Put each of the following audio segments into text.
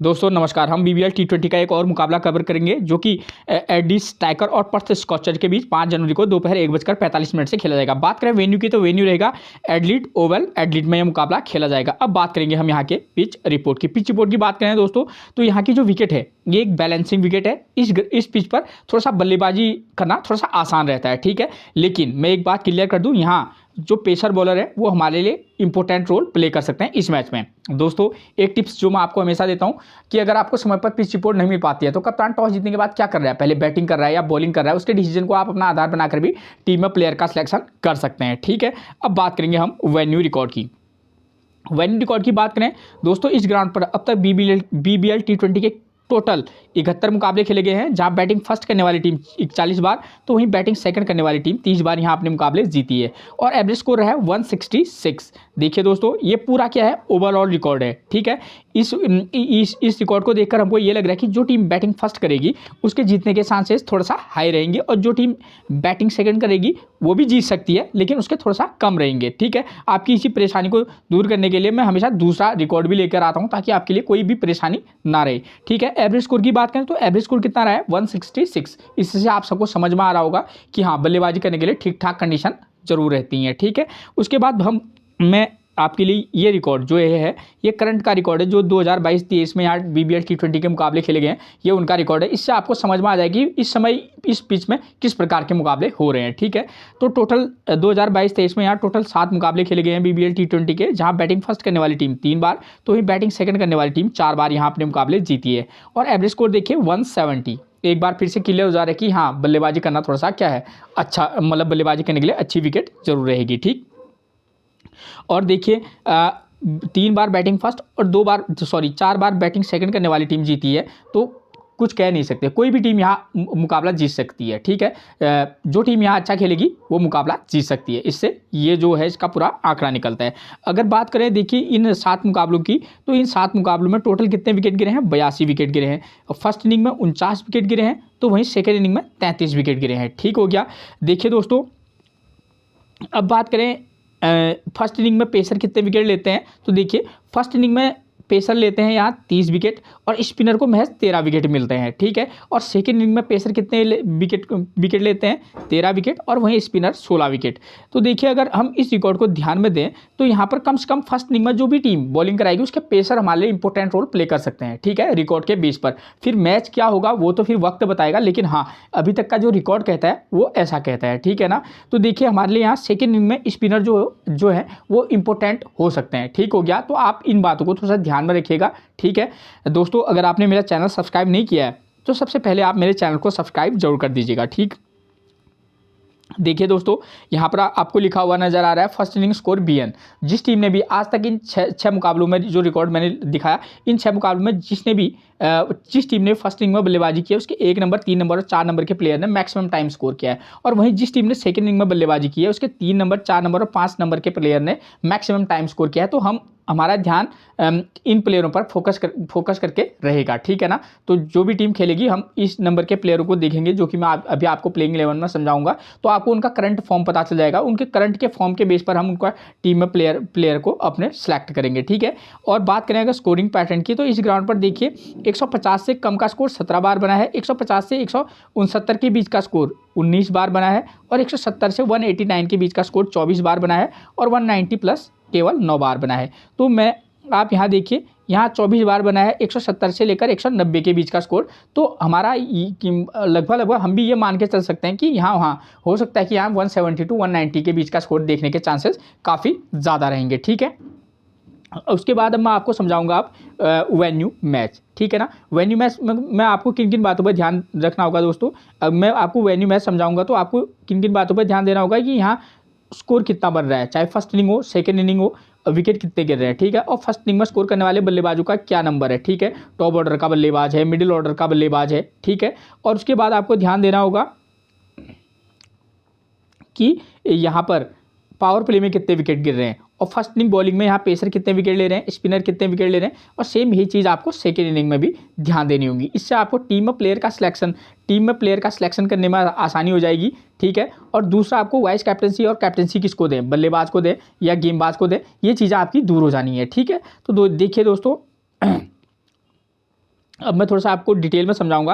दोस्तों नमस्कार। हम बीबीएल टी20 का एक और मुकाबला कवर करेंगे जो कि एडी स्टाइकर और पर्थ स्कॉचर के बीच 5 जनवरी को दोपहर 1:45 से खेला जाएगा। बात करें वेन्यू की तो वेन्यू रहेगा एडलीड ओवल, एडलीड में यह मुकाबला खेला जाएगा। अब बात करेंगे हम यहाँ के पिच रिपोर्ट की। पिच रिपोर्ट की बात करें दोस्तों तो यहाँ की जो विकेट है ये एक बैलेंसिंग विकेट है। इस पिच पर थोड़ा सा बल्लेबाजी करना थोड़ा सा आसान रहता है, ठीक है। लेकिन मैं एक बात क्लियर कर दूँ, यहाँ जो पेसर बॉलर है वो हमारे लिए इंपॉर्टेंट रोल प्ले कर सकते हैं इस मैच में। दोस्तों एक टिप्स जो मैं आपको हमेशा देता हूं कि अगर आपको समय पर पिच रिपोर्ट नहीं मिल पाती है तो कप्तान टॉस जीतने के बाद क्या कर रहा है, पहले बैटिंग कर रहा है या बॉलिंग कर रहा है, उसके डिसीजन को आप अपना आधार बनाकर भी टीम में प्लेयर का सिलेक्शन कर सकते हैं, ठीक है। अब बात करेंगे हम वेन्यू रिकॉर्ड की। वेन्यू रिकॉर्ड की बात करें दोस्तों, इस ग्राउंड पर अब तक बीबीएल टी20 के टोटल 71 मुकाबले खेले गए हैं, जहां बैटिंग फर्स्ट करने वाली टीम 41 बार तो वहीं बैटिंग सेकंड करने वाली टीम 30 बार यहां अपने मुकाबले जीती है और एवरेज स्कोर रहा है 166। देखिए दोस्तों ये पूरा क्या है, ओवरऑल रिकॉर्ड है, ठीक है। इस रिकॉर्ड को देखकर हमको ये लग रहा है कि जो टीम बैटिंग फर्स्ट करेगी उसके जीतने के चांसेस थोड़ा सा हाई रहेंगे और जो टीम बैटिंग सेकंड करेगी वो भी जीत सकती है लेकिन उसके थोड़ा सा कम रहेंगे, ठीक है। आपकी इसी परेशानी को दूर करने के लिए मैं हमेशा दूसरा रिकॉर्ड भी लेकर आता हूँ ताकि आपके लिए कोई भी परेशानी ना रहे, ठीक है। एवरेज स्कोर की बात करें तो एवरेज स्कोर कितना रहा है 166। इससे आप सबको समझ में आ रहा होगा कि हाँ बल्लेबाजी करने के लिए ठीक ठाक कंडीशन जरूर रहती हैं, ठीक है। उसके बाद मैं आपके लिए ये रिकॉर्ड जो है ये करंट का रिकॉर्ड है जो 2022-23 में यहाँ बीबीएल टी20 के मुकाबले खेले गए हैं, ये उनका रिकॉर्ड है। इससे आपको समझ में आ जाएगी इस समय इस पिच में किस प्रकार के मुकाबले हो रहे हैं, ठीक है। तो टोटल 2022-23 में यहाँ टोटल 7 मुकाबले खेले गए हैं बीबीएल टी20 के, जहाँ बैटिंग फर्स्ट करने वाली टीम 3 बार तो वहीं बैटिंग सेकंड करने वाली टीम 4 बार यहाँ अपने मुकाबले जीती है और एवरेज स्कोर देखिए 170। एक बार फिर से क्लियर हो जा रहा है कि हाँ बल्लेबाजी करना थोड़ा सा क्या है अच्छा, मतलब बल्लेबाजी करने के लिए अच्छी विकेट जरूर रहेगी, ठीक। और देखिए 3 बार बैटिंग फर्स्ट और 4 बार बैटिंग सेकंड करने वाली टीम जीती है तो कुछ कह नहीं सकते, कोई भी टीम यहाँ मुकाबला जीत सकती है, ठीक है। जो टीम यहाँ अच्छा खेलेगी वो मुकाबला जीत सकती है, इससे ये जो है इसका पूरा आंकड़ा निकलता है। अगर बात करें देखिए इन 7 मुकाबलों की तो इन 7 मुकाबलों में टोटल कितने विकेट गिरे हैं, 82 विकेट गिरे हैं। फर्स्ट इनिंग में 49 विकेट गिरे हैं तो वहीं सेकेंड इनिंग में 33 विकेट गिरे हैं, ठीक हो गया। देखिए दोस्तों अब बात करें फर्स्ट इनिंग में पेसर कितने विकेट लेते हैं तो देखिए फर्स्ट इनिंग में पेसर लेते हैं यहाँ 30 विकेट और स्पिनर को महज 13 विकेट मिलते हैं, ठीक है। और सेकेंड इनिंग में पेसर कितने विकेट लेते हैं 13 विकेट और वहीं स्पिनर 16 विकेट। तो देखिए अगर हम इस रिकॉर्ड को ध्यान में दें तो यहाँ पर कम से कम फर्स्ट इनिंग में जो भी टीम बॉलिंग कराएगी उसके पेसर हमारे लिए इंपॉर्टेंट रोल प्ले कर सकते हैं, ठीक है, रिकॉर्ड के बेस पर। फिर मैच क्या होगा वो तो फिर वक्त बताएगा, लेकिन हाँ अभी तक का जो रिकॉर्ड कहता है वो ऐसा कहता है, ठीक है ना। तो देखिए हमारे लिए यहाँ सेकेंड इनिंग में स्पिनर जो है वो इंपॉर्टेंट हो सकते हैं, ठीक हो गया। तो आप इन बातों को थोड़ा सा ध्यान में रखिएगा, ठीक है। दोस्तों अगर आपने मेरा चैनल सब्सक्राइब नहीं किया है तो सबसे पहले आप मेरे चैनल को सब्सक्राइब जरूर कर दीजिएगा, ठीक। देखिए दोस्तों यहाँ पर आपको लिखा हुआ नजर आ रहा है फर्स्ट इनिंग स्कोर BN। जिस टीम ने भी आज तक इन छह मुकाबलों में जो रिकॉर्ड मैंने दिखाया इन 6 मुकाबलों में जिस टीम ने फर्स्ट इनिंग में बल्लेबाजी की है उसके 1 नंबर 3 नंबर और 4 नंबर के प्लेयर ने मैक्सिमम टाइम स्कोर किया है और वहीं जिस टीम ने सेकंड इनिंग में बल्लेबाजी की है उसके 3 नंबर 4 नंबर और 5 नंबर के प्लेयर ने मैक्सिमम टाइम स्कोर किया है। तो हमारा ध्यान इन प्लेयरों पर फोकस करके रहेगा, ठीक है ना। तो जो भी टीम खेलेगी हम इस नंबर के प्लेयरों को देखेंगे जो कि मैं अभी आपको प्लेइंग 11 में समझाऊंगा, तो आपको उनका करंट फॉर्म पता चल जाएगा। उनके करंट के फॉर्म के बेस पर हम उनका टीम में प्लेयर को अपने सेलेक्ट करेंगे, ठीक है। और बात करें अगर स्कोरिंग पैटर्न की तो इस ग्राउंड पर देखिए 150 से कम का स्कोर 17 बार बना है, 150 से 169 के बीच का स्कोर 19 बार बना है और 170 से 189 के बीच का स्कोर 24 बार बना है और 190 प्लस केवल 9 बार बना है। तो आप यहाँ देखिए यहाँ 24 बार बना है 170 से लेकर 190 के बीच का स्कोर। तो हमारा लगभग हम भी ये मान के चल सकते हैं कि यहाँ हो सकता है कि यहाँ 170 to 190 के बीच का स्कोर देखने के चांसेस काफ़ी ज़्यादा रहेंगे, ठीक है। उसके बाद अब मैं आपको समझाऊंगा आप वेन्यू मैच, ठीक है ना। वेन्यू मैच मैं आपको किन किन बातों पर ध्यान रखना होगा दोस्तों। अब मैं आपको वेन्यू मैच समझाऊंगा तो आपको किन किन बातों पर ध्यान देना होगा कि यहाँ स्कोर कितना बन रहा है, चाहे फर्स्ट इनिंग हो सेकंड इनिंग हो, विकेट कितने गिर रहे हैं, ठीक है। और फर्स्ट इनिंग में स्कोर करने वाले बल्लेबाजों का क्या नंबर है, ठीक है। टॉप ऑर्डर का बल्लेबाज है, मिडिल ऑर्डर का बल्लेबाज है, ठीक है। और उसके बाद आपको ध्यान देना होगा कि यहाँ पर पावर प्ले में कितने विकेट गिर रहे हैं और फर्स्ट इनिंग बॉलिंग में यहाँ पेसर कितने विकेट ले रहे हैं, स्पिनर कितने विकेट ले रहे हैं और सेम यही चीज़ आपको सेकेंड इनिंग में भी ध्यान देनी होगी। इससे आपको टीम में प्लेयर का सिलेक्शन करने में आसानी हो जाएगी, ठीक है। और दूसरा आपको वाइस कैप्टनसी और कैप्टनसी किसको दें, बल्लेबाज को दें या गेंदबाज को दें, ये चीज़ें आपकी दूर हो जानी है, ठीक है। तो देखिए दोस्तों अब मैं थोड़ा सा आपको डिटेल में समझाऊंगा।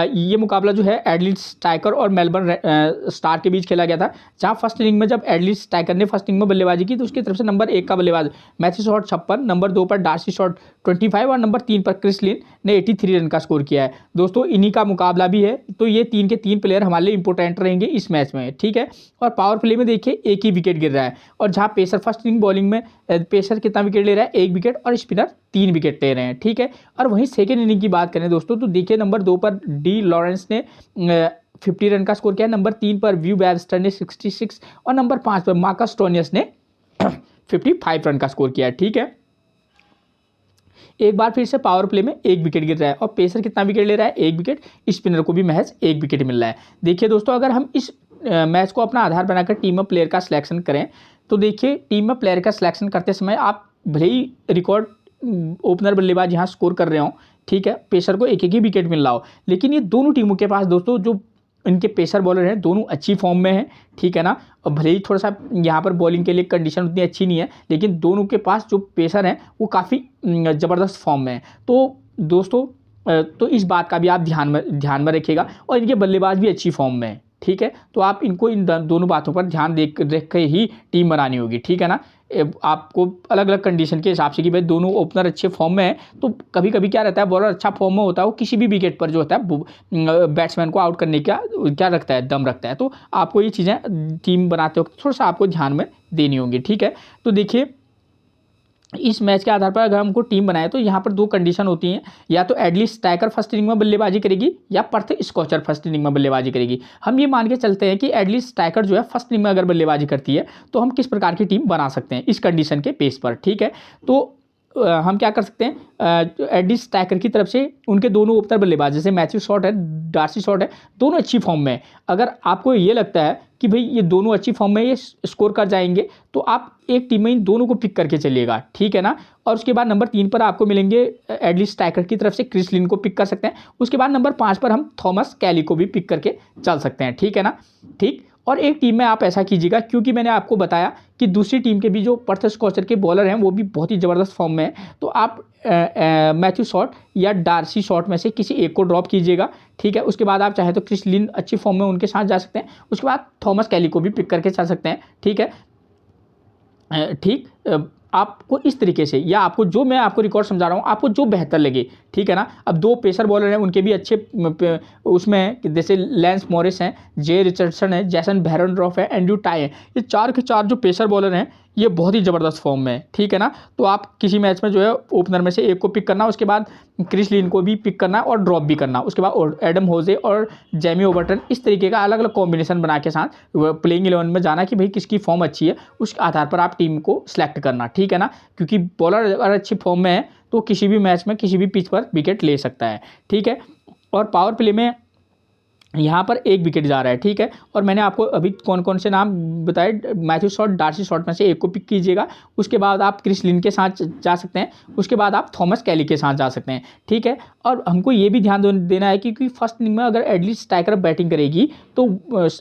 ये मुकाबला जो है एडलेड स्टाइकर और मेलबर्न स्टार के बीच खेला गया था, जहां फर्स्ट इनिंग में जब एडलेड स्टाइकर ने फर्स्ट इनिंग में बल्लेबाजी की तो उसकी तरफ से नंबर 1 का बल्लेबाज मैथ्यू शॉट 56, नंबर 2 पर डार्सी शॉट 25 और नंबर 3 पर क्रिस लिन ने 83 रन का स्कोर किया है। दोस्तों इन्हीं का मुकाबला भी है, तो ये 3 के 3 प्लेयर हमारे लिए इंपॉर्टेंट रहेंगे इस मैच में, ठीक है। और पावर प्ले में देखिए एक ही विकेट गिर रहा है, और जहाँ पेसर फर्स्ट इनिंग बॉलिंग में पेसर कितना विकेट ले रहा है, 1 विकेट, और स्पिनर 3 विकेट ले रहे हैं, ठीक है। और वहीं सेकेंड इनिंग की बात करें दोस्तों तो देखिए नंबर 2 पर डी लॉरेंस ने 50 रन का स्कोर किया, नंबर 3 पर व्यू वेबस्टर ने 66 और नंबर 5 पर मार्कस स्टोनियस ने 55 रन का स्कोर किया, ठीक है। एक बार फिर से पावर प्ले में 1 विकेट गिर रहा है, और पेसर कितना विकेट ले रहा है, 1 विकेट, स्पिनर को भी महज 1 विकेट मिल रहा है। देखिए दोस्तों अगर हम इस मैच को अपना आधार बनाकर टीम में प्लेयर का सिलेक्शन करें तो देखिए टीम में प्लेयर का सिलेक्शन करते समय आप भले ही रिकॉर्ड ओपनर बल्लेबाज यहाँ स्कोर कर रहे हो, ठीक है, पेसर को एक एक ही विकेट मिल रहा हो, लेकिन ये दोनों टीमों के पास दोस्तों जो इनके पेसर बॉलर हैं दोनों अच्छी फॉर्म में हैं, ठीक है ना। और भले ही थोड़ा सा यहाँ पर बॉलिंग के लिए कंडीशन उतनी अच्छी नहीं है, लेकिन दोनों के पास जो पेसर हैं वो काफ़ी ज़बरदस्त फॉर्म में है। तो दोस्तों तो इस बात का भी आप ध्यान में रखिएगा, और इनके बल्लेबाज भी अच्छी फॉर्म में है, ठीक है। तो आप इनको इन दोनों बातों पर ध्यान देख के ही टीम बनानी होगी, ठीक है ना। आपको अलग अलग कंडीशन के हिसाब से कि भाई दोनों ओपनर अच्छे फॉर्म में है, तो कभी कभी क्या रहता है बॉलर अच्छा फॉर्म में होता है, वो किसी भी विकेट पर जो होता है बैट्समैन को आउट करने का क्या रखता है, दम रखता है। तो आपको ये चीज़ें टीम बनाते वक्त थोड़ा सा आपको ध्यान में देनी होंगी, ठीक है। तो देखिए इस मैच के आधार पर अगर हमको टीम बनाए तो यहाँ पर 2 कंडीशन होती हैं, या तो एडली स्टाइकर फर्स्ट इनिंग में बल्लेबाजी करेगी या पर्थ स्कॉचर फर्स्ट इनिंग में बल्लेबाजी करेगी। हम ये मान के चलते हैं कि एडली स्टाइकर जो है फर्स्ट इनिंग में अगर बल्लेबाजी करती है तो हम किस प्रकार की टीम बना सकते हैं इस कंडीशन के बेस पर, ठीक है। तो हम क्या कर सकते हैं, एडी स्टाइकर की तरफ से उनके दोनों ओपनर बल्लेबाज जैसे मैथ्यू शॉट है, डार्सी शॉट है, दोनों अच्छी फॉर्म में है। अगर आपको ये लगता है कि भाई ये दोनों अच्छी फॉर्म में ये स्कोर कर जाएंगे तो आप एक टीम में इन दोनों को पिक करके चलिएगा, ठीक है ना। और उसके बाद नंबर 3 पर आपको मिलेंगे एडली स्टाइकर की तरफ से क्रिस लिन को पिक कर सकते हैं। उसके बाद नंबर 5 पर हम थॉमस कैली को भी पिक करके चल सकते हैं, ठीक है ना, ठीक। और एक टीम में आप ऐसा कीजिएगा, क्योंकि मैंने आपको बताया कि दूसरी टीम के भी जो पर्थ स्कॉचर के बॉलर हैं वो भी बहुत ही ज़बरदस्त फॉर्म में है, तो आप मैथ्यू शॉट या डार्सी शॉट में से किसी एक को ड्रॉप कीजिएगा, ठीक है। उसके बाद आप चाहे तो क्रिस लिन अच्छी फॉर्म में उनके साथ जा सकते हैं, उसके बाद थॉमस कैली को भी पिक करके चल सकते हैं, ठीक है, ठीक। आपको इस तरीके से, या आपको जो मैं आपको रिकॉर्ड समझा रहा हूँ आपको जो बेहतर लगे, ठीक है ना। अब 2 पेसर बॉलर हैं उनके भी अच्छे उसमें जैसे लैंस मॉरिस हैं, जे रिचर्डसन है, जैसन बेहरनड्रॉफ है, एंड्रू टाई है, ये 4 के 4 जो पेसर बॉलर हैं ये बहुत ही ज़बरदस्त फॉर्म में है, ठीक है ना। तो आप किसी मैच में जो है ओपनर में से एक को पिक करना, उसके बाद क्रिस लिन को भी पिक करना और ड्रॉप भी करना, उसके बाद एडम होजे और जेमी ओबर्टन, इस तरीके का अलग अलग कॉम्बिनेशन बना के साथ प्लेइंग 11 में जाना कि भाई किसकी फॉर्म अच्छी है, उस आधार पर आप टीम को सिलेक्ट करना, ठीक है ना। क्योंकि बॉलर अगर अच्छी फॉर्म में है तो किसी भी मैच में किसी भी पिच पर विकेट ले सकता है, ठीक है। और पावर प्ले में यहाँ पर 1 विकेट जा रहा है, ठीक है। और मैंने आपको अभी कौन कौन से नाम बताए, मैथ्यू शॉट, डार्सी शॉट में से एक को पिक कीजिएगा, उसके बाद आप क्रिस लिन के साथ जा सकते हैं, उसके बाद आप थॉमस कैली के साथ जा सकते हैं, ठीक है। और हमको ये भी ध्यान देना है कि फर्स्ट इनिंग में अगर एडली स्टाइकर बैटिंग करेगी तो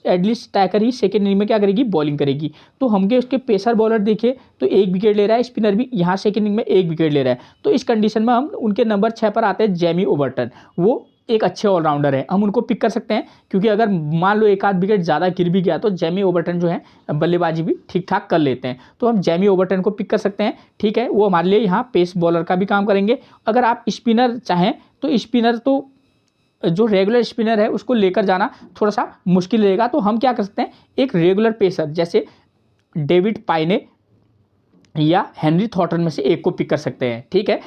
एडली स्टाइकर ही सेकेंड इनिंग में क्या करेगी, बॉलिंग करेगी। तो हमके उसके पेसर बॉलर देखे तो 1 विकेट ले रहा है, स्पिनर भी यहाँ सेकेंड इनिंग में 1 विकेट ले रहा है। तो इस कंडीशन में हम उनके नंबर 6 पर आते हैं जेमी ओबर्टन, वो एक अच्छे ऑलराउंडर है, हम उनको पिक कर सकते हैं, क्योंकि अगर मान लो एक आध विकेट ज़्यादा गिर भी गया तो जेमी ओबर्टन जो है बल्लेबाजी भी ठीक ठाक कर लेते हैं, तो हम जेमी ओबर्टन को पिक कर सकते हैं, ठीक है। वो हमारे लिए यहाँ पेस बॉलर का भी काम करेंगे। अगर आप स्पिनर चाहें तो स्पिनर तो जो रेगुलर स्पिनर है उसको लेकर जाना थोड़ा सा मुश्किल रहेगा, तो हम क्या कर सकते हैं, एक रेगुलर पेसर जैसे डेविड पाइने या हेनरी थॉर्टन में से एक को पिक कर सकते हैं, ठीक है।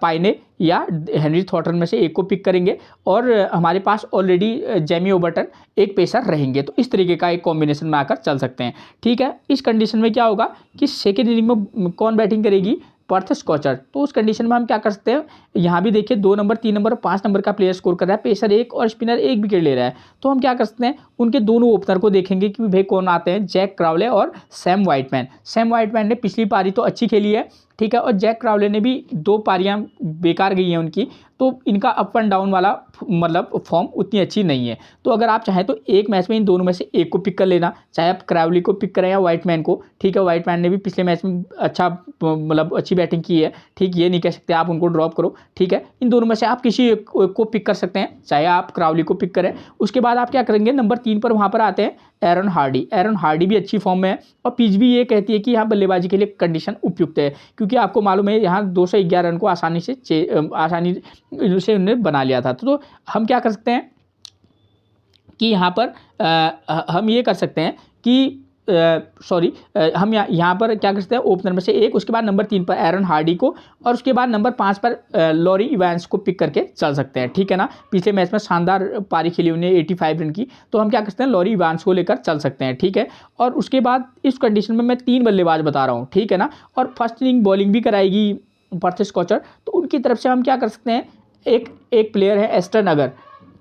पाइने या हेनरी थॉर्टन में से एक को पिक करेंगे और हमारे पास ऑलरेडी जेमी ओबर्टन एक पेसर रहेंगे, तो इस तरीके का एक कॉम्बिनेशन में आकर चल सकते हैं, ठीक है। इस कंडीशन में क्या होगा कि सेकेंड इनिंग में कौन बैटिंग करेगी, पर्थ स्कॉचर। तो उस कंडीशन में हम क्या कर सकते हैं, यहाँ भी देखिए 2 नंबर, 3 नंबर, 5 नंबर का प्लेयर स्कोर कर रहा है, पेसर 1 और स्पिनर 1 विकेट ले रहा है। तो हम क्या कर सकते हैं, उनके दोनों ओपनर को देखेंगे कि भाई कौन आते हैं, जैक क्राउले और सैम वाइटमैन। सैम वाइटमैन ने पिछली पारी तो अच्छी खेली है, ठीक है, और जैक क्राउले ने भी 2 पारियां बेकार गई हैं उनकी, तो इनका अप एंड डाउन वाला मतलब फॉर्म उतनी अच्छी नहीं है। तो अगर आप चाहें तो एक मैच में इन दोनों में से एक को पिक कर लेना, चाहे आप क्रावली को पिक करें या व्हाइटमैन को, ठीक है। व्हाइटमैन ने भी पिछले मैच में अच्छा मतलब अच्छी बैटिंग की है, ठीक, ये नहीं कह सकते आप उनको ड्रॉप करो, ठीक है। इन दोनों में से आप किसी एक को पिक कर सकते हैं, चाहे आप क्रावली को पिक करें। उसके बाद आप क्या करेंगे, नंबर 3 पर वहाँ पर आते हैं एरन हार्डी। एरन हार्डी भी अच्छी फॉर्म में है और पिच भी ये कहती है कि यहाँ बल्लेबाजी के लिए कंडीशन उपयुक्त है, क्योंकि आपको मालूम है यहाँ 211 रन को आसानी से उन्हें बना लिया था। तो हम क्या कर सकते हैं कि यहाँ पर हम ये कर सकते हैं कि हम यहाँ पर क्या कर सकते हैं, ओपनर में से एक, उसके बाद नंबर 3 पर एरन हार्डी को और उसके बाद नंबर 5 पर लॉरी इवांस को पिक करके चल सकते हैं, ठीक है ना। पिछले मैच में शानदार पारी खेली उन्हें 85 रन की, तो हम क्या कर सकते हैं, लॉरी इवांस को लेकर चल सकते हैं, ठीक है। और उसके बाद इस कंडीशन में मैं 3 बल्लेबाज बता रहा हूँ, ठीक है ना। और फर्स्ट इनिंग बॉलिंग भी कराएगी पर्थ स्कॉचर, तो उनकी तरफ से हम क्या कर सकते हैं, एक प्लेयर है एस्टन अगर,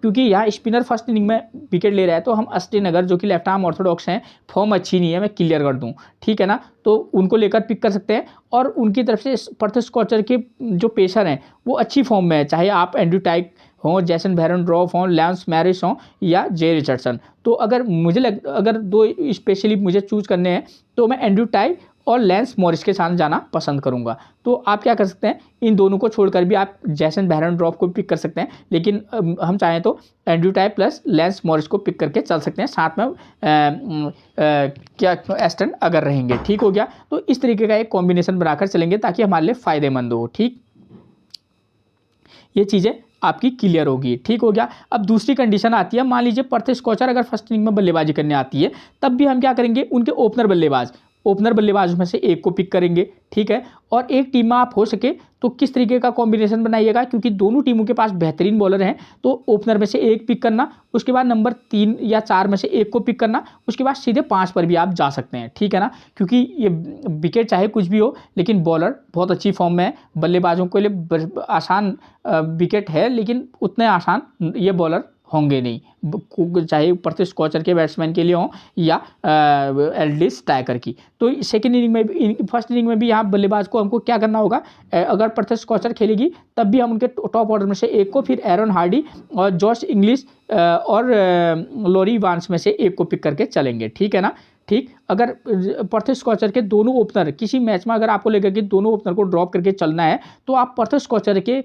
क्योंकि यहाँ स्पिनर फर्स्ट इनिंग में विकेट ले रहा है, तो हम अस्टिन अगर जो कि लेफ्ट आर्म ऑर्थोडॉक्स हैं, फॉर्म अच्छी नहीं है, मैं क्लियर कर दूं, ठीक है ना। तो उनको लेकर पिक कर सकते हैं। और उनकी तरफ से पर्थ स्कॉचर के जो पेसर हैं वो अच्छी फॉर्म में है, चाहे आप एंड्रू टाइक हो, जैसन बेरेनड्रॉफ हो, लैंस मैरिस हो या जे रिचर्डसन। तो अगर अगर 2 स्पेशली मुझे चूज करने हैं तो मैं एंड्रू टाइक और लैंस मॉरिस के साथ जाना पसंद करूंगा। तो आप क्या कर सकते हैं, इन दोनों को छोड़कर भी आप जैसन बेरेनड्रॉफ को पिक कर सकते हैं, लेकिन हम चाहें तो एंड्रू टाइक प्लस लैंस मॉरिस को पिक करके चल सकते हैं, साथ में क्या एस्टन अगर रहेंगे, ठीक हो गया। तो इस तरीके का एक कॉम्बिनेशन बनाकर चलेंगे ताकि हमारे लिए फ़ायदेमंद हो, ठीक, ये चीज़ें आपकी क्लियर होगी, ठीक हो गया। अब दूसरी कंडीशन आती है, मान लीजिए पर्थ स्कॉचर अगर फर्स्ट इनिंग में बल्लेबाजी करने आती है, तब भी हम क्या करेंगे, उनके ओपनर बल्लेबाजों में से एक को पिक करेंगे, ठीक है। और एक टीम में आप हो सके तो किस तरीके का कॉम्बिनेशन बनाइएगा, क्योंकि दोनों टीमों के पास बेहतरीन बॉलर हैं, तो ओपनर में से एक पिक करना, उसके बाद नंबर 3 या 4 में से एक को पिक करना, उसके बाद सीधे 5 पर भी आप जा सकते हैं, ठीक है ना। क्योंकि ये विकेट चाहे कुछ भी हो, लेकिन बॉलर बहुत अच्छी फॉर्म में है, बल्लेबाजों के लिए आसान विकेट है, लेकिन उतने आसान ये बॉलर होंगे नहीं, चाहे पर्थ स्कॉचर के बैट्समैन के लिए हो या एल्डिस टाइकर की। तो सेकंड इनिंग में भी, फर्स्ट इनिंग में भी यहाँ बल्लेबाज को हमको क्या करना होगा, अगर पर्थ स्कॉचर खेलेगी तब भी हम उनके टॉप ऑर्डर में से एक को, फिर एरन हार्डी और जॉश इंग्लिश और लॉरी इवांस में से एक को पिक करके चलेंगे, ठीक है ना, ठीक। अगर पर्थ स्कॉचर के दोनों ओपनर किसी मैच में अगर आपको लगे कि दोनों ओपनर को ड्रॉप करके चलना है, तो आप पर्थ स्कॉचर के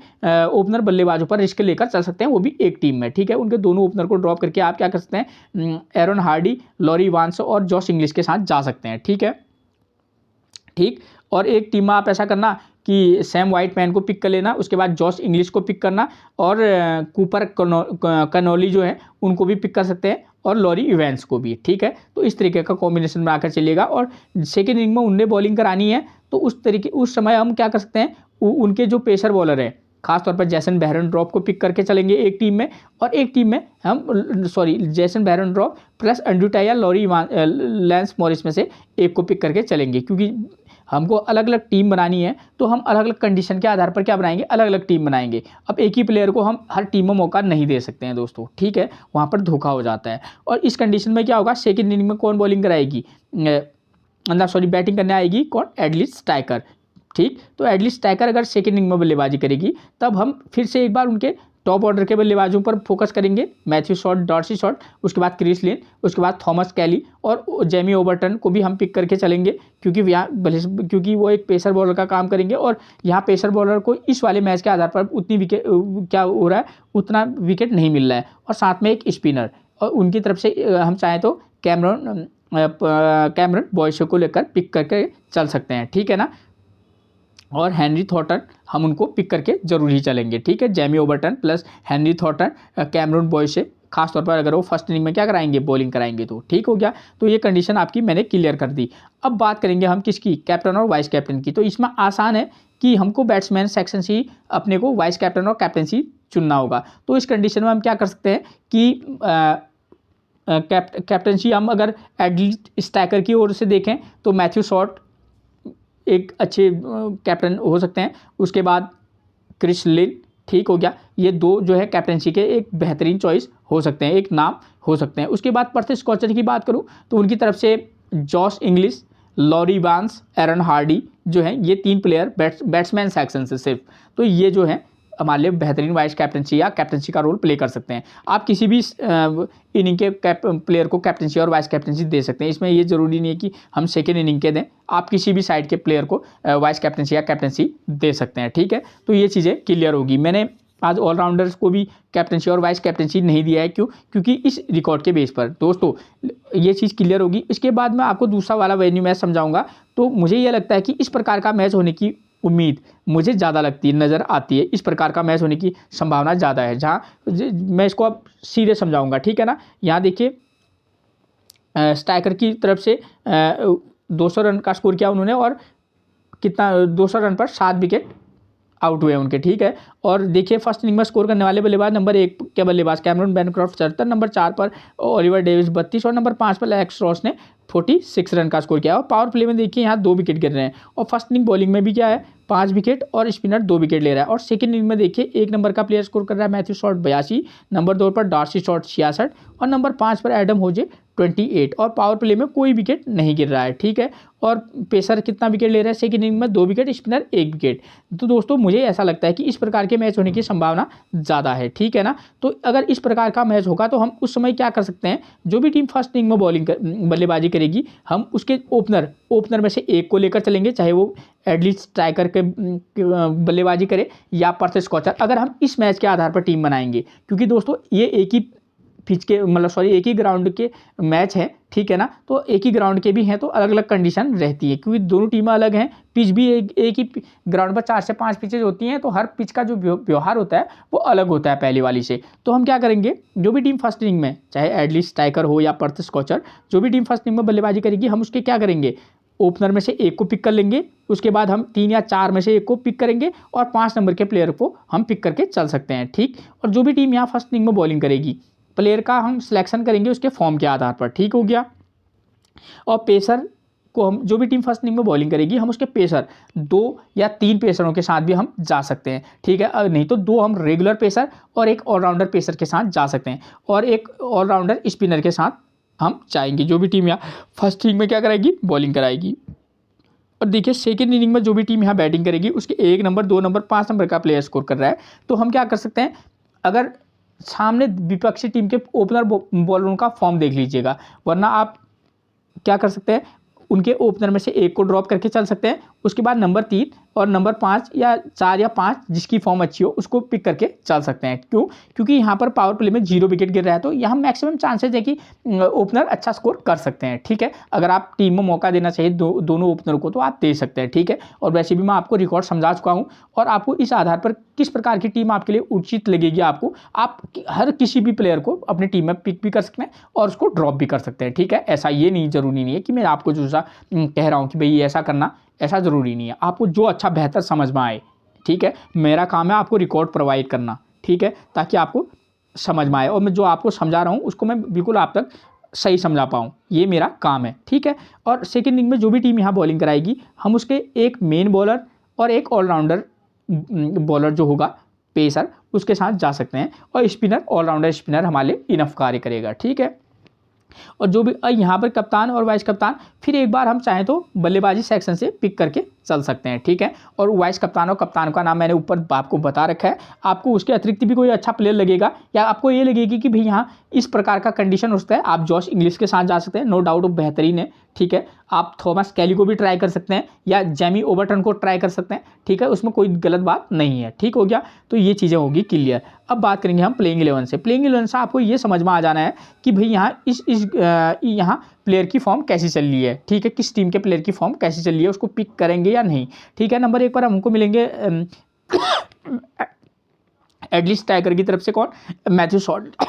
ओपनर बल्लेबाजों पर रिस्क लेकर चल सकते हैं, वो भी एक टीम में, ठीक है। उनके दोनों ओपनर को ड्रॉप करके आप क्या कर सकते हैं, एरन हार्डी, लॉरी इवांस और जॉश इंग्लिश के साथ जा सकते हैं, ठीक है, ठीक। और एक टीम में आप ऐसा करना कि सैम व्हाइटमैन को पिक कर लेना, उसके बाद जॉश इंग्लिश को पिक करना और कूपर कनोली जो है उनको भी पिक कर सकते हैं और लॉरी इवेंस को भी, ठीक है। तो इस तरीके का कॉम्बिनेशन बनाकर चलिएगा। और सेकेंड इनिंग में उन्हें बॉलिंग करानी है, तो उस समय हम क्या कर सकते हैं, उनके जो पेसर बॉलर है, खासतौर पर जैसन बेरेनड्रॉफ को पिक करके चलेंगे एक टीम में, और एक टीम में हम जैसन बेरेनड्रॉफ प्लस एंड्रू टाइक या लॉरी लैंस मॉरिस में से एक को पिक करके चलेंगे, क्योंकि हमको अलग अलग टीम बनानी है, तो हम अलग अलग कंडीशन के आधार पर क्या बनाएंगे, अलग अलग टीम बनाएंगे। अब एक ही प्लेयर को हम हर टीम में मौका नहीं दे सकते हैं दोस्तों, ठीक है, वहाँ पर धोखा हो जाता है। और इस कंडीशन में क्या होगा, सेकंड इनिंग में कौन बॉलिंग कराएगी, बैटिंग करने आएगी कौन, एल्डिस टाइकर, ठीक। तो एल्डिस टाइकर अगर सेकंड इनिंग में बल्लेबाजी करेगी, तब हम फिर से एक बार उनके टॉप ऑर्डर के बल्लेबाजों पर फोकस करेंगे, मैथ्यू शॉट, डॉर्सी शॉट, उसके बाद क्रिस लिन, उसके बाद थॉमस कैली और जेमी ओबर्टन को भी हम पिक करके चलेंगे, क्योंकि वो एक पेसर बॉलर का काम करेंगे, और यहाँ पेसर बॉलर को इस वाले मैच के आधार पर उतनी विकेट क्या हो रहा है, उतना विकेट नहीं मिल रहा है, और साथ में एक स्पिनर, और उनकी तरफ से हम चाहें तो कैमरन बॉयशे को लेकर पिक करके चल सकते हैं, ठीक है ना। और हेनरी थॉर्टन हम उनको पिक करके जरूर ही चलेंगे, ठीक है। Jamie Overton plus Henry Thornton, Cameron Boyce, खासतौर पर अगर वो फर्स्ट इनिंग में क्या कराएंगे, बॉलिंग कराएंगे, तो ठीक हो गया। तो ये कंडीशन आपकी मैंने क्लियर कर दी। अब बात करेंगे हम किसकी, कैप्टन और वाइस कैप्टन की। तो इसमें आसान है कि हमको बैट्समैन सेक्शन से ही अपने को वाइस कैप्टन और कैप्टनसी चुनना होगा। तो इस कंडीशन में हम क्या कर सकते हैं कि कैप्टनसी हम अगर एडलिस्ट स्टैकर की ओर से देखें तो मैथ्यू शॉट एक अच्छे कैप्टन हो सकते हैं, उसके बाद क्रिस लिन, ठीक हो गया। ये दो जो है कैप्टनसी के एक बेहतरीन चॉइस हो सकते हैं, एक नाम हो सकते हैं। उसके बाद पर्थ स्कॉचर की बात करूं तो उनकी तरफ से Josh Inglis, Laurie Evans, Aaron Hardie जो हैं, ये 3 प्लेयर बैट्समैन सेक्शन से सिर्फ, तो ये जो है हमारे लिए बेहतरीन वाइस कैप्टनसी या कैप्टनसी का रोल प्ले कर सकते हैं। आप किसी भी इनिंग के प्लेयर को कैप्टनसी और वाइस कैप्टनसी दे सकते हैं। इसमें ये ज़रूरी नहीं है कि हम सेकेंड इनिंग के दें, आप किसी भी साइड के प्लेयर को वाइस कैप्टनसी या कैप्टनसी दे सकते हैं। ठीक है, तो ये चीज़ें क्लियर होगी। मैंने आज ऑलराउंडर्स को भी कैप्टनसी और वाइस कैप्टनसी नहीं दिया है, क्यों? क्योंकि इस रिकॉर्ड के बेस पर दोस्तों ये चीज़ क्लियर होगी। इसके बाद मैं आपको दूसरा वाला वेन्यू मैच समझाऊंगा। तो मुझे ये लगता है कि इस प्रकार का मैच होने की उम्मीद मुझे ज़्यादा लगती है, नज़र आती है। इस प्रकार का मैच होने की संभावना ज़्यादा है, जहाँ मैं इसको अब सीधे समझाऊंगा। ठीक है ना, यहाँ देखिए स्ट्राइकर की तरफ से 200 रन का स्कोर किया उन्होंने, और कितना 200 रन पर 7 विकेट आउट हुए उनके। ठीक है, और देखिए फर्स्ट इनिंग में स्कोर करने वाले बल्लेबाज नंबर 1 के बल्लेबाज कैमरन बैनक्रॉफ्ट 77, नंबर 4 पर ओलिवर डेविस 32 और नंबर 5 पर एलेक्स रॉस ने 46 रन का स्कोर किया। और पावर प्ले में देखिए यहाँ 2 विकेट गिर रहे हैं, और फर्स्ट इनिंग बॉलिंग में भी क्या है 5 विकेट, और स्पिनर 2 विकेट ले रहा है। और सेकंड इनिंग में देखिए 1 नंबर का प्लेयर स्कोर कर रहा है मैथ्यू शॉर्ट 82, नंबर 2 पर डार्सी शॉर्ट 66 और नंबर 5 पर एडम होजे 28, और पावर प्ले में कोई विकेट नहीं गिर रहा है। ठीक है, और पेसर कितना विकेट ले रहा है सेकंड इनिंग में 2 विकेट, स्पिनर 1 विकेट। तो दोस्तों मुझे ऐसा लगता है कि इस प्रकार के मैच होने की संभावना ज़्यादा है। ठीक है ना, तो अगर इस प्रकार का मैच होगा तो हम उस समय क्या कर सकते हैं, जो भी टीम फर्स्ट इनिंग में बल्लेबाजी करेगी हम उसके ओपनर में से एक को लेकर चलेंगे, चाहे वो एडली स्ट्राइकर के बल्लेबाजी करे या पर्थ स्कॉचर। अगर हम इस मैच के आधार पर टीम बनाएंगे, क्योंकि दोस्तों ये एक ही पिच के एक ही ग्राउंड के मैच है। ठीक है ना, तो एक ही ग्राउंड के भी हैं तो अलग अलग कंडीशन रहती है, क्योंकि दोनों टीमें अलग हैं। पिच भी एक ही ग्राउंड पर 4 से 5 पिचेज होती हैं, तो हर पिच का जो व्यवहार होता है वो अलग होता है पहले वाली से। तो हम क्या करेंगे, जो भी टीम फर्स्ट इनिंग में, चाहे एडली स्ट्राइकर हो या पर्थ स्कॉचर, जो भी टीम फर्स्ट इनिंग में बल्लेबाजी करेगी हम उसके क्या करेंगे, ओपनर में से एक को पिक कर लेंगे। उसके बाद हम 3 या 4 में से एक को पिक करेंगे, और 5 नंबर के प्लेयर को हम पिक करके चल सकते हैं। ठीक, और जो भी टीम यहाँ फर्स्ट इनिंग में बॉलिंग करेगी, प्लेयर का हम सिलेक्शन करेंगे उसके फॉर्म के आधार पर। ठीक हो गया, और पेसर को हम, जो भी टीम फर्स्ट इनिंग में बॉलिंग करेगी हम उसके पेसर 2 या 3 पेसरों के साथ भी हम जा सकते हैं। ठीक है, नहीं तो 2 हम रेगुलर पेसर और एक ऑलराउंडर पेसर के साथ जा सकते हैं, और एक ऑलराउंडर स्पिनर के साथ हम चाहेंगे। जो भी टीम यहाँ फर्स्ट इनिंग में क्या कराएगी, बॉलिंग कराएगी। और देखिए सेकेंड इनिंग में जो भी टीम यहाँ बैटिंग करेगी उसके 1 नंबर 2 नंबर 5 नंबर का प्लेयर स्कोर कर रहा है, तो हम क्या कर सकते हैं, अगर सामने विपक्षी टीम के ओपनर बॉलरों का फॉर्म देख लीजिएगा, वरना आप क्या कर सकते हैं, उनके ओपनर में से एक को ड्रॉप करके चल सकते हैं। उसके बाद नंबर 3 और नंबर 5 या 4 या 5 जिसकी फॉर्म अच्छी हो उसको पिक करके चल सकते हैं। क्यों? क्योंकि यहाँ पर पावर प्ले में 0 विकेट गिर रहा है, तो यहाँ मैक्सिमम चांसेस है कि ओपनर अच्छा स्कोर कर सकते हैं। ठीक है, अगर आप टीम में मौका देना चाहिए दोनों ओपनर को तो आप दे सकते हैं। ठीक है, और वैसे भी मैं आपको रिकॉर्ड समझा चुका हूँ, और आपको इस आधार पर किस प्रकार की टीम आपके लिए उचित लगेगी, आपको आप हर किसी भी प्लेयर को अपनी टीम में पिक भी कर सकते हैं और उसको ड्रॉप भी कर सकते हैं। ठीक है, ऐसा ये नहीं जरूरी नहीं है कि मैं आपको जो सा कह रहा हूँ कि भाई ऐसा करना, ऐसा ज़रूरी नहीं है। आपको जो अच्छा बेहतर समझ में आए, ठीक है, मेरा काम है आपको रिकॉर्ड प्रोवाइड करना। ठीक है, ताकि आपको समझ में आए, और मैं जो आपको समझा रहा हूँ उसको मैं बिल्कुल आप तक सही समझा पाऊँ, ये मेरा काम है। ठीक है, और सेकेंड इनिंग में जो भी टीम यहाँ बॉलिंग कराएगी हम उसके एक मेन बॉलर और एक ऑलराउंडर बॉलर जो होगा पेसर उसके साथ जा सकते हैं, और स्पिनर ऑलराउंडर स्पिनर हमारे लिए इनफ कार्य करेगा। ठीक है, और जो भी यहाँ पर कप्तान और वाइस कप्तान फिर एक बार हम चाहें तो बल्लेबाजी सेक्शन से पिक करके चल सकते हैं। ठीक है, और वाइस कप्तान और कप्तान का नाम मैंने ऊपर आपको बता रखा है। आपको उसके अतिरिक्त भी कोई अच्छा प्लेयर लगेगा, या आपको ये लगेगी कि भाई यहाँ इस प्रकार का कंडीशन होता है, आप जॉश इंग्लिश के साथ जा सकते हैं, नो डाउट वो बेहतरीन है। ठीक है, आप थॉमस कैली को भी ट्राई कर सकते हैं, या जेमी ओवरटन को ट्राई कर सकते हैं। ठीक है, उसमें कोई गलत बात नहीं है। ठीक हो गया, तो ये चीज़ें होगी क्लियर। अब बात करेंगे हम प्लेइंग 11 से। प्लेइंग 11 से आपको ये समझ में आ जाना है कि भाई यहाँ यहाँ प्लेयर की फॉर्म कैसी चल रही है। ठीक है, किस टीम के प्लेयर की फॉर्म कैसी चल रही है, उसको पिक करेंगे या नहीं। ठीक है, नंबर 1 पर हमको मिलेंगे एडली स्ट्राइकर की तरफ से कौन, मैथ्यू शॉर्ट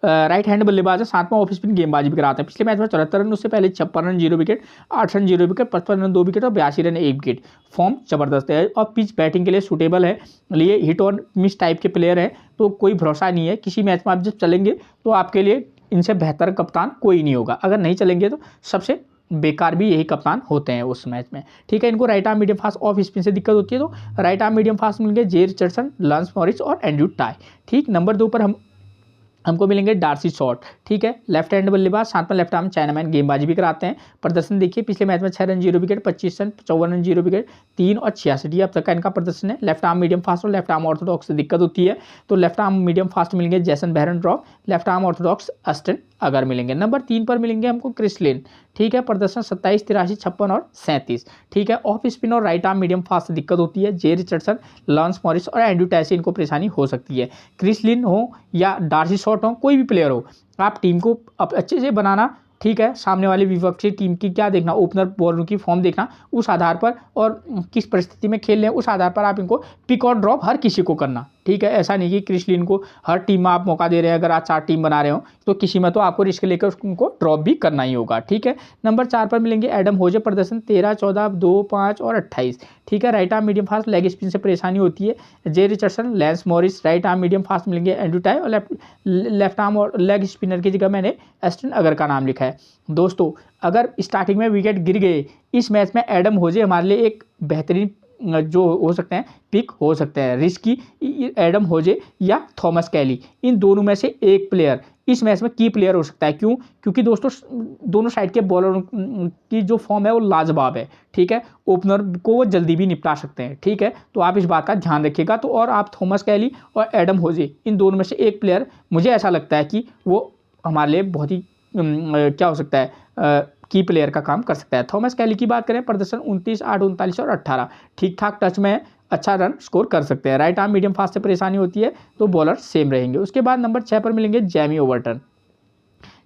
राइट हैंड बल्लेबाज है, 7वां ऑफ स्पिन गेंदबाजी भी कराते हैं। पिछले मैच में 74 रन, उससे पहले 56 run 0 wicket, 8 run 0 wicket, 55 run 2 wicket और 82 रन 1 विकेट। फॉर्म जबरदस्त है, और पिच बैटिंग के लिए सूटेबल है, लिए हिट और मिस टाइप के प्लेयर हैं, तो कोई भरोसा नहीं है। किसी मैच में आप जब चलेंगे तो आपके लिए इनसे बेहतर कप्तान कोई नहीं होगा, अगर नहीं चलेंगे तो सबसे बेकार भी यही कप्तान होते हैं उस मैच में। ठीक है, इनको right arm medium fast off spin से दिक्कत होती है, तो राइट आर्म मीडियम फास्ट मिलेंगे जे रिचर्डसन, लॉन्स मॉरिस और एंड्रू टाई। ठीक, नंबर 2 पर हम हमको मिलेंगे डार्सी शॉट, ठीक है, लेफ्ट हैंड बल्लेबाज, साथ में लेफ्ट आर्म चाइनामैन, गेंदबाजी भी कराते हैं। प्रदर्शन देखिए, पिछले मैच में 6 run 0 wicket, 25 run, 54 run 0 wicket, 3 और 66, ये अब तक का इनका प्रदर्शन है। लेफ्ट आर्म मीडियम फास्ट और लेफ्ट आर्म ऑर्थोडॉक्स से दिक्कत होती है, तो लेफ्ट आर्म मीडियम फास्ट मिलेंगे जैसन बेहरनड्रॉप, लेफ्ट आर्म ऑर्थोडॉक्स अस्टन अगर मिलेंगे। नंबर 3 पर मिलेंगे हमको क्रिस लिन, ठीक है, प्रदर्शन 27, 83, 56 और 37, ठीक है। ऑफ स्पिन और राइट आर्म मीडियम फास्ट से दिक्कत होती है, जे रिचर्डसन, लॉन्स मॉरिस और एंड्रू टैसी इनको परेशानी हो सकती है। क्रिस लिन हो या डार्सी शॉट हो, कोई भी प्लेयर हो, आप टीम को अच्छे से बनाना, ठीक है, सामने वाली विपक्षी टीम की क्या देखना, ओपनर बॉलर की फॉर्म देखना, उस आधार पर और किस परिस्थिति में खेल रहे हैं उस आधार पर आप इनको पिक और ड्रॉप हर किसी को करना, ठीक है। ऐसा नहीं कि क्रिस लिन को हर टीम में आप मौका दे रहे हैं, अगर आप 4 टीम बना रहे हो तो किसी में तो आपको रिस्क लेकर उनको ड्रॉप भी करना ही होगा, ठीक है। नंबर 4 पर मिलेंगे एडम होजे, प्रदर्शन 13, 14, 2, 5 और 28, ठीक है। Right arm medium fast, leg spin से परेशानी होती है, Jhye Richardson, Lance Morris, right arm medium fast मिलेंगे एंड्रू टाई, और लेफ्ट आर्म और लेग स्पिनर की जगह मैंने एस्टन अगर का नाम लिखा है। दोस्तों अगर स्टार्टिंग में विकेट गिर गए इस मैच में, एडम होजे हमारे लिए एक बेहतरीन जो हो सकते हैं पिक हो सकते हैं, रिस्की एडम होजे या थॉमस कैली, इन दोनों में से एक प्लेयर इस मैच में की प्लेयर हो सकता है। क्यों? क्योंकि दोस्तों दोनों साइड के बॉलर की जो फॉर्म है वो लाजवाब है, ठीक है, ओपनर को वो जल्दी भी निपटा सकते हैं, ठीक है, तो आप इस बात का ध्यान रखिएगा। तो और आप थॉमस कैली और एडम होजे इन दोनों में से एक प्लेयर मुझे ऐसा लगता है कि वो हमारे लिए बहुत ही क्या हो सकता है की प्लेयर का काम कर सकता है। थॉमस कैली की बात करें, प्रदर्शन 29, 8, 39 और 18, ठीक ठाक टच में अच्छा रन स्कोर कर सकते हैं। राइट आर्म मीडियम फास्ट से परेशानी होती है तो बॉलर सेम रहेंगे। उसके बाद नंबर 6 पर मिलेंगे जैमी ओवर्टन,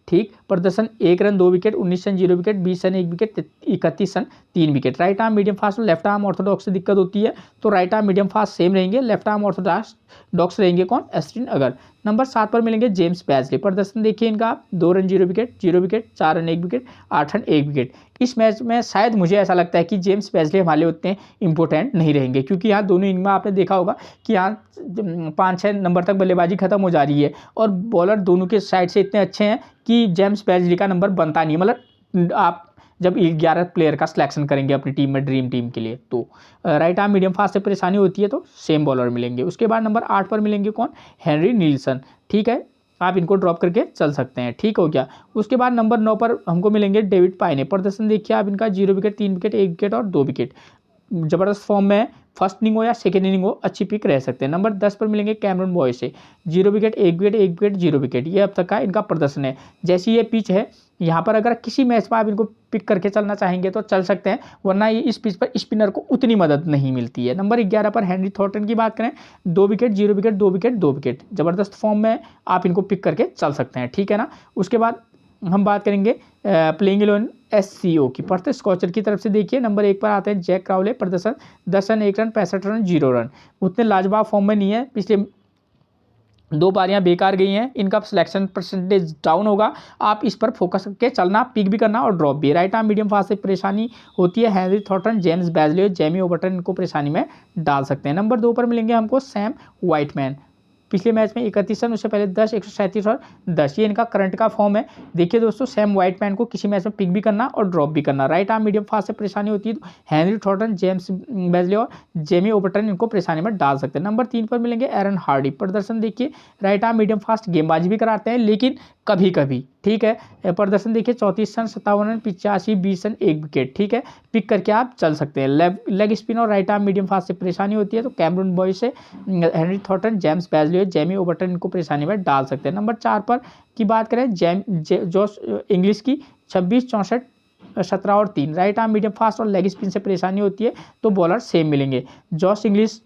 ठीक, प्रदर्शन 1 run 2 wicket, 19 run 0 wicket, 20 run 1 wicket, 31 run 3 wicket. Right arm medium fast और लेफ्ट आर्म ऑर्थोडॉक्स से दिक्कत होती है, तो right arm medium fast same रहेंगे, लेफ्ट आर्म ऑर्थोडॉक्स रहेंगे कौन, एस्टिन अगर। नंबर 7 पर मिलेंगे जेम्स बैजले, प्रदर्शन देखिए इनका 2 run 0 wicket, 0 wicket, 4 run 1 wicket, 8 run 1 wicket. इस मैच में शायद मुझे ऐसा लगता है कि जेम्स बैजले हमारे लिए उतने इंपॉर्टेंट नहीं रहेंगे, क्योंकि यहाँ दोनों इनिंग में आपने देखा होगा कि यहाँ 5-6 नंबर तक बल्लेबाजी खत्म हो जा रही है और बॉलर दोनों के साइड से इतने अच्छे हैं कि जेम्स बैजले का नंबर बनता नहीं है। मतलब आप जब 11 प्लेयर का सिलेक्शन करेंगे अपनी टीम में, ड्रीम टीम के लिए, तो राइट आर्म मीडियम फास्ट से परेशानी होती है तो सेम बॉलर मिलेंगे। उसके बाद नंबर 8 पर मिलेंगे कौन, हेनरी नील्सन, ठीक है, आप इनको ड्रॉप करके चल सकते हैं, ठीक हो गया। उसके बाद नंबर 9 पर हमको मिलेंगे डेविड पाइने, प्रदर्शन देखिए आप इनका 0 विकेट, 3 विकेट, 1 विकेट और 2 विकेट, जबरदस्त फॉर्म में, फर्स्ट इनिंग हो या सेकेंड इनिंग हो अच्छी पिक रह सकते हैं। नंबर 10 पर मिलेंगे कैमरन बॉय से, 0 विकेट, 1 विकेट, 1 विकेट, 0 विकेट, ये अब तक का इनका प्रदर्शन है। जैसी ये पिच है यहाँ पर अगर किसी मैच में आप इनको पिक करके चलना चाहेंगे तो चल सकते हैं, वरना ये इस पिच पर स्पिनर को उतनी मदद नहीं मिलती है। नंबर 11 पर हेनरी थॉर्टन की बात करें, 2 विकेट, 0 विकेट, 2 विकेट, 2 विकेट, जबरदस्त फॉर्म में, आप इनको पिक करके चल सकते हैं, ठीक है ना। उसके बाद हम बात करेंगे प्लेइंग 11 SCO की, पर्थ स्कॉचर की तरफ से देखिए नंबर 1 पर आते हैं जैक क्राउले, प्रदर्शन 10 रन, 1 रन, 65 रन, 0 रन, उतने लाजवाब फॉर्म में नहीं है, पिछले 2 पारियां बेकार गई हैं, इनका सिलेक्शन परसेंटेज डाउन होगा, आप इस पर फोकस करके चलना, पिक भी करना और ड्रॉप भी। राइट आर्म मीडियम फास्ट से परेशानी होती है, Henry Thornton, James Bazley, Jamie Overton इनको परेशानी में डाल सकते हैं। नंबर 2 पर मिलेंगे हमको सैम वाइटमैन, पिछले मैच में 31 रन, उससे पहले 10, 137 और 10, ये इनका करंट का फॉर्म है। देखिए दोस्तों, सैम वाइटमैन को किसी मैच में पिक भी करना और ड्रॉप भी करना। राइट आर्म मीडियम फास्ट से परेशानी होती है तो हेनरी थॉर्टन, जेम्स बैजले और जेमी ओवर्टन इनको परेशानी में डाल सकते हैं। नंबर 3 पर मिलेंगे एरन हार्डी, प्रदर्शन देखिए राइट आर्म मीडियम फास्ट, गेंदबाजी भी कराते हैं लेकिन कभी कभी, ठीक है, प्रदर्शन देखिए 34 रन, 57 रन, 85, 20 रन, 1 विकेट, ठीक है, पिक करके आप चल सकते हैं। लेग स्पिन और राइट आर्म मीडियम फास्ट से परेशानी होती है तो Cameron Boyce Henry Thornton, James Bazley, Jamie Overton इनको परेशानी में डाल सकते हैं। नंबर 4 पर की बात करें जॉश इंग्लिश की, 26, 64, 17 और 3, राइट आर्म मीडियम फास्ट और लेग स्पिन से परेशानी होती है तो बॉलर सेम मिलेंगे। जॉश इंग्लिश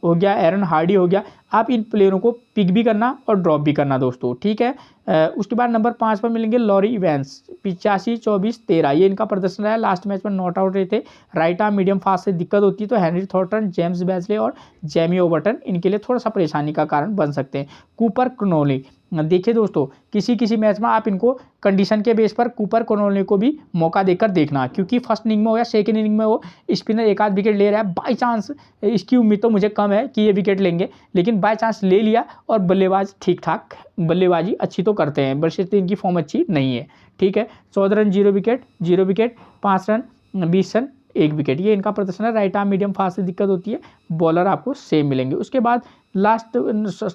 हो गया, एरन हार्डी हो गया, आप इन प्लेयरों को पिक भी करना और ड्रॉप भी करना दोस्तों, ठीक है। उसके बाद नंबर 5 पर मिलेंगे लॉरी इवेंस, 85, 24, 13, ये इनका प्रदर्शन रहा है, लास्ट मैच में नॉट आउट रहे थे। राइट आर्म मीडियम फास्ट से दिक्कत होती है तो हेनरी थॉर्टन, जेम्स बैजले और जेमी ओवर्टन इनके लिए थोड़ा सा परेशानी का कारण बन सकते हैं। कूपर क्रोनोली, देखिए दोस्तों, किसी मैच में आप इनको कंडीशन के बेस पर कूपर क्रोनोली को भी मौका देकर देखना, क्योंकि फर्स्ट इनिंग में हो या सेकंड इनिंग में हो स्पिनर एक आध विकेट ले रहा है, बाई चांस, इसकी उम्मीद तो मुझे कम है कि ये विकेट लेंगे, लेकिन बाई चांस ले लिया और बल्लेबाज ठीक ठाक बल्लेबाजी अच्छी तो करते हैं, बस इनकी फॉर्म अच्छी नहीं है, ठीक है। 14 run, 0 wicket, 0 wicket, 5 run, 20 run, 1 wicket. ये इनका प्रदर्शन है। राइट आर्म मीडियम फास्ट से दिक्कत होती है, बॉलर आपको सेम मिलेंगे। उसके बाद लास्ट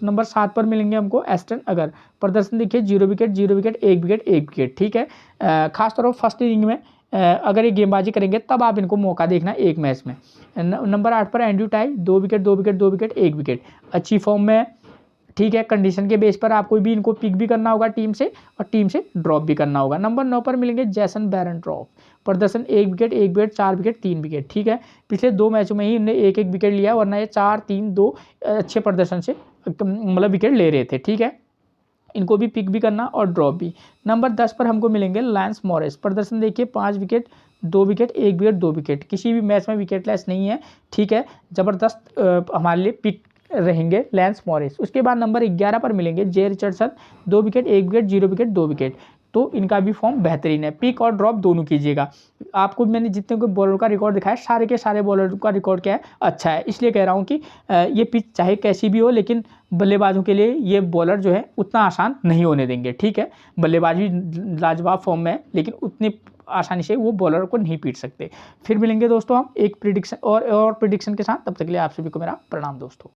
नंबर 7 पर मिलेंगे हमको एस्टन अगर। प्रदर्शन देखिए 0 विकेट 0 विकेट 1 विकेट 1 विकेट, ठीक है। खासतौर पर फर्स्ट इनिंग में अगर ये गेंदबाजी करेंगे तब आप इनको मौका देखना एक मैच में। नंबर 8 पर Andrew tie 2 wicket 2 wicket 2 wicket 1 wicket, अच्छी फॉर्म में, ठीक है। कंडीशन के बेस पर आपको भी इनको पिक भी करना होगा टीम से और टीम से ड्रॉप भी करना होगा। नंबर 9 पर मिलेंगे जैसन बेरेनट्रॉप। प्रदर्शन 1 विकेट 1 विकेट 4 विकेट 3 विकेट, ठीक है। पिछले 2 मैचों में ही इन्होंने 1-1 विकेट लिया, वरना ये 4-3-2 अच्छे प्रदर्शन से मतलब विकेट ले रहे थे, ठीक है। इनको भी पिक भी करना और ड्रॉप भी। नंबर 10 पर हमको मिलेंगे लैंस मॉरिस। प्रदर्शन देखिए 5 विकेट 2 विकेट 1 विकेट 2 विकेट, किसी भी मैच में विकेटलेस नहीं है, ठीक है। ज़बरदस्त हमारे लिए पिक रहेंगे लैंस मॉरिस। उसके बाद नंबर 11 पर मिलेंगे Jhye Richardson. 2 wicket 1 wicket 0 wicket 2 wicket, तो इनका भी फॉर्म बेहतरीन है। पिक और ड्रॉप दोनों कीजिएगा। आपको मैंने जितने को बॉलर का रिकॉर्ड दिखाया, सारे के सारे बॉलर का रिकॉर्ड क्या है, अच्छा है। इसलिए कह रहा हूँ कि ये पिच चाहे कैसी भी हो, लेकिन बल्लेबाजों के लिए ये बॉलर जो है उतना आसान नहीं होने देंगे, ठीक है। बल्लेबाजी लाजवाब फॉर्म में है, लेकिन उतनी आसानी से वो बॉलर को नहीं पीट सकते। फिर मिलेंगे दोस्तों हम एक प्रिडिक्शन और प्रिडिक्शन के साथ। तब तक के लिए आप सभी को मेरा प्रणाम दोस्तों।